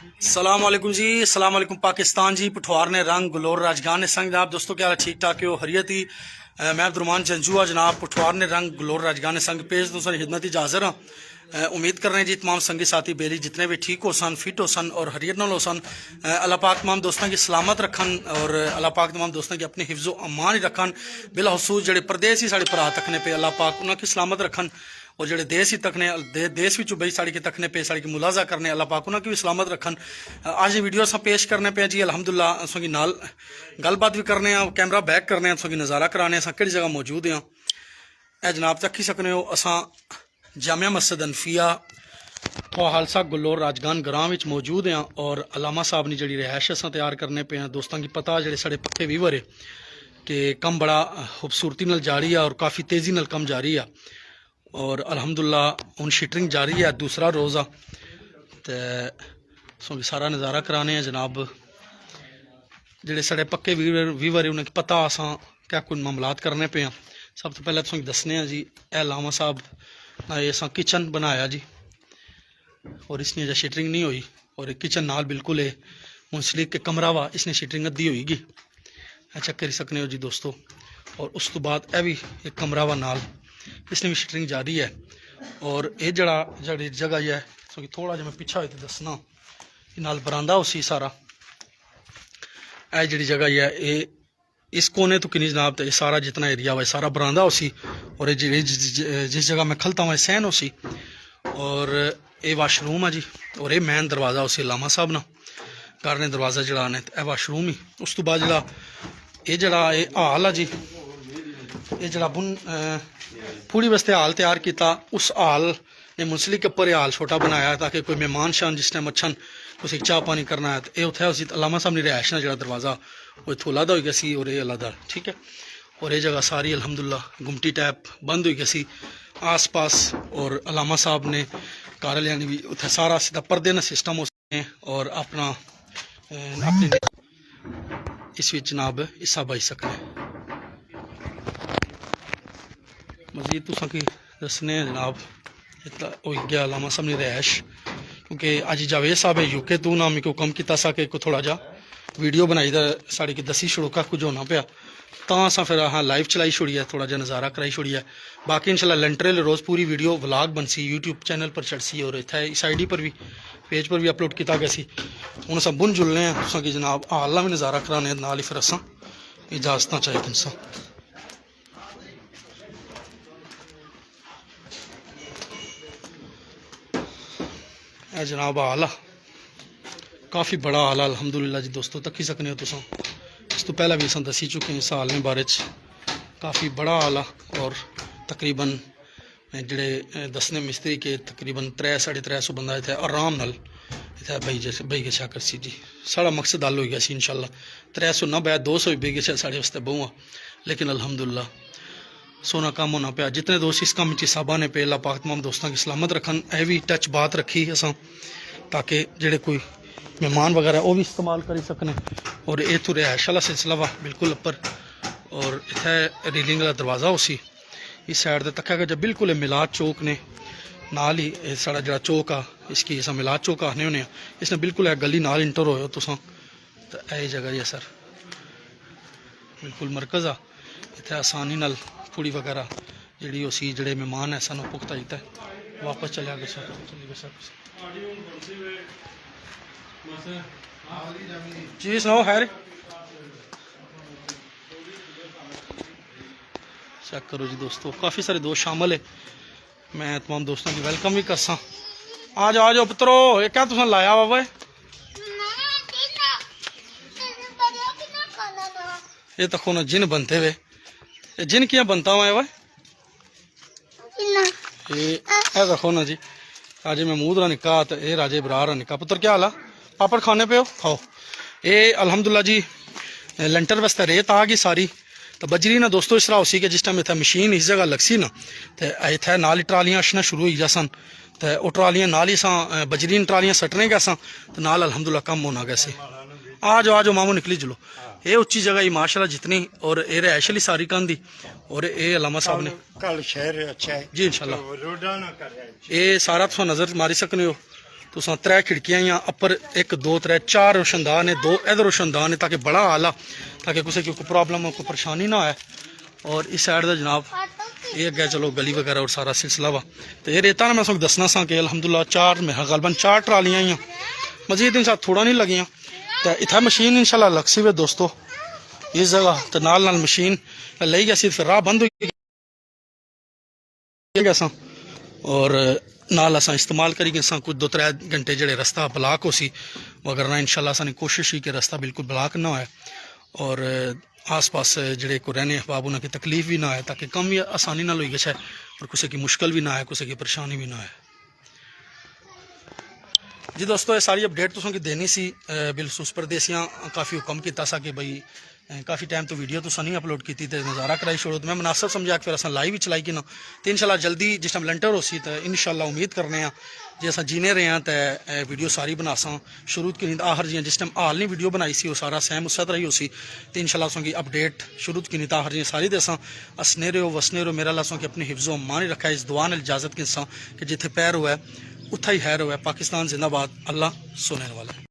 सलाम वालेकुम जी, सलाम वालेकुम पाकिस्तान जी। पठवार ने रंग गलोर राजगान ने संग जनाब दोस्तों क्या ठीक ठाक हो हरियत ही। मैं अब्दुलरहमान जंजुआ जनाब पठवार ने रंग गलोर राजगान ने संग पेश दोस्तों खिदमत ही हाजिर हाँ। उम्मीद कर रहे हैं जी तमाम संगी साथी बेली जितने भी ठीक हो सन फिट हो सन और हरियत नाल हो सन। अल्लाह पाक तमाम दोस्तों की सलामत रखन और अल्लाह पाक तमाम दोस्तों की अपने हिफ्ज़ो अमान ही रखन। बिलखसूस जो परदेसी साढ़े भरा तकने पे अल्लाह पाक उन्होंने सलामत रखन और जो देश ही तकने देश भी बई साड़ी के तकने पे साड़ी की मुलाजा करने अल्लाह पाक उन्होंने भी सलामत रखन। आज ये वीडियो अस पेश करने पे जी अलहमदुल्ला असों की नाल गलबात भी करने कैमरा बैक करने असों की नज़ारा कराने अस कि जगह मौजूद हाँ। ए जनाब तक्की सकने हो असा जामिया मस्जिद अनफिया खालसा गुलोर राजगान ग्राम मौजूद हाँ और अलामा साहब ने जी रिहायश अस तैयार करने पे हैं। दोस्तों की पता जो साढ़े पक्के व्यूवर है कि कम बड़ा खूबसूरती नाल जारी है और काफ़ी तेज़ी नाल कम जारी है और अलहमदुल्ला हूँ शिटरिंग जारी है दूसरा रोज़ आ तो सारा नज़ारा कराने हैं जनाब। जेडे साढ़े पक्के व्यूवर है उन्हें पता असा क्या कुछ मामलात करने पे हैं। सब तो पहले तुम दसने हैं जी ए लामा साहब ये असा किचन बनाया जी और इसने जो शिटरिंग नहीं हुई और किचन नाल बिल्कुल है मुंसलिक के कमरा वा इसने शिटरिंग अद्धी होगी अच्छा करी सकने हो जी दोस्तों। और उस तो बाद यह भी एक कमरा वा नाल इसने भी शिटरिंग जारी है और ये जड़ा जी जगह है सो थोड़ा जहा मैं पिछा हो तो दसना नाल बरांदा उसी सारा यह जी जगह है ये इस कोने तो किन्नी जनाब तो ये सारा जितना एरिया हुआ सारा बरांदा उसी और ये जिस जगह मैं खलता हूँ सहन उसी और ये वाशरूम है जी और ये मैन दरवाज़ा उसी लामा साहब ना घर ने दरवाज़ा जड़ा ने यह वाशरूम ही उस तो बाद जड़ा ये हाल है जी ये जड़ा बुन पूरी वास्ते हाल तैयार किया उस हाल ने मुंसलिक के उपर हाल छोटा बनाया ताकि कोई मेहमान शान जिस टाइम अच्छन उसे चाह पानी करना है तो ये उत्थे उसी अलामा साहब ने रिहायश जो दरवाज़ा वो इतों अलग हो गया सी और ये अलग ठीक है। और ये जगह सारी अलहमदुल्ला गुमटी टैप बंद हो गई सी आस पास और अलामा साहब ने कार्यालय भी उत्थे सारा सीधा पर्दे ना सिस्टम हो सके और अपना अपनी इस जनाब हिस्सा बच सकने। मजीद तुसा की दसने जनाब हो गया अलामा साहब ने रिहायश क्योंकि अज जावेद साहब है यूके तू ना मैं हुक्म किया सा कि थोड़ा जा वीडियो बनाई साड़ी की दसी छुड़ो का कुछ होना पाया तो असा फिर हाँ लाइव चलाई छोड़ी है थोड़ा जा नज़ारा कराई छोड़ी है। बाकी इंशाल्लाह लंटरेल रोज़ पूरी video vlog Bansi YouTube channel पर चढ़सी और इतना इस आई डी पर भी पेज पर भी अपलोड किया गया सी हूँ अस बुन जुलने हैं तुसा कि जनाब हाल भी नज़ारा कराने नाल ही फिर असा इजाजत चाहिए इंसान। जनाब हाल काफ़ी बड़ा हाल है अलहमदुलिल्लाह जी दोस्तों तक्की सकने हो तुम इस तो पहले भी अस दसी चुके हैं इस हाल में बारे काफ़ी बड़ा हाल है और तकरीबन जोड़े दसने मिस्त्री के तकरीबन 300-350 बंदा इतने आराम नाल इतने बही गया कर सी जी साड़ा मकसद हल हो गया सी इंशाल्लाह 300 ना बै 200 बही गया साढ़े वास्ते बहुआ लेकिन अलहमदुलिल्लाह सोना काम होना पाया जितने दोस्त इस काम साहबा ने पे अल्लाह पाक तमाम दोस्तों की सलामत रखन यह भी टच बात रखी असा ताकि जेडे कोई मेहमान वगैरह वो भी इस्तेमाल कर सकने। और ये तो रिहायश वाला सिलसिला वा बिल्कुल उपर और इतने रीलिंग वाला दरवाज़ा उसी इस साइड से तक्या गया बिल्कुल मिलाद चौक ने नाल ही साड़ा जो चौक आ इसकी अस मिलाद चौक आखने होने इसने बिल्कुल है गली नाल इंटर हो तुसा तो यही जगह है सर बिल्कुल मरकज़ आ इतने आसानी नाल पूड़ी वगैरह जी उसी जड़े मेहमान है सानू पुख्ता इतना वापस चलिया गया सर चली गया सर जी सुनाओ खैर चेक करो जी दोस्तों काफ़ी सारे दोस्त शामिल है मैं तमाम दोस्तों की वेलकम भी करसा। आ जाओ पुत्रो ये क्या तुम लाया वा वे ये तो खून जिन बनते वे जिन क्या बनता हुआ है वह ये देखो ना जी राजे महमूद रा निका तो ये राजे बरार रा निका पुत्र क्या हाल है पापड़ खाने पे हो खाओ। ये अलहमदुल्ला जी लंटर वास्ते रेत आ गई सारी तो बजरी ना दोस्तों इस तरह उसी के जिस टाइम इतना मशीन इस जगह लगसी ना तो इतने नाल ही ट्रालियाँ अछना शुरू हो जा सन तो वह ट्रालियाँ नाल ही असा बजरी ट्रालियाँ सटने गए सा तो नाल अलहमदुल्ला कम होना गया से आ जाओ मामू निकली चलो ये उच्ची जगह ही माशाल्लाह जितनी और ये रिहायश वाली सारी कंधी और ये अलामा साहब ने कल शहर अच्छा है जी इंशाल्लाह ये सारा तुम नज़र मारी सकने हो तुसां 3 खिड़कियां या अपर 1 2 3 4 रोशनदान ने 2 इधर रोशनदान है ताकि बड़ा आला ताकि किसी की कोई प्रॉब्लम हो कोई परेशानी ना आए। और इस साइड का जनाब ये अगे चलो गली वगैरह और सारा सिलसिला वा। तो ये रेता ने मैं तुहानू दसना सा कि अलहमदुलिल्लाह 4 मेरा गलबन 4 ट्रालियां ही मजीद इन थोड़ा नहीं लगियां। तो इतना मशीन इंशाल्लाह लग सी वे दोस्तों इस जगह तो नाल मशीन ली गई फिर राह बंद हो गया और नाल असा इस्तेमाल करी गए कुछ 2-3 घंटे जड़े रास्ता ब्लाक हो सी मगर ना इंशाल्लाह असानी कोशिश ही कि रास्ता बिल्कुल ब्लाक ना हो और आस पास जड़े को रहने अहबाब उन्हें तकलीफ भी ना आए ताकि कम भी आसानी ना हो गए और किसी की मुश्किल भी ना आए किसी की परेशानी भी ना आए। जी दोस्तों ये सारी अपडेट तुसों की देनी सी बिलखसूस परदेसियां काफ़ी हुक्म किया सा कि भाई काफ़ी टाइम तो वीडियो तुसा नहीं अपलोड की तो नज़ारा कराई छोड़ो तो मैं मुनासिब समझा कि फिर अस लाइव ही चलाई कि ना तो इंशाल्लाह जल्दी जिस टाइम लंटर हो सी तो इंशाल्लाह उम्मीद करने जे अस जीने रहे हैं तो वीडियो सारी बनासा शुरू की आखिर जियां जिस टाइम हाल नहीं वीडियो बनाई सी वो सारा सैम उस तरह ही हो सी तो इंशाल्लाह असों अपडेट शुरू की आखिर जियां सारी दसा असने रहो वसने रहो मेरा अल्लाह की अपनी हिफ्ज़ो अम्मान ही रखा है इस दुआ ने इजाज़त कि जिथे पैर हुआ है उत्था ही हैर हुआ है। पाकिस्तान जिंदाबाद। अल्लाह सुनने वाला।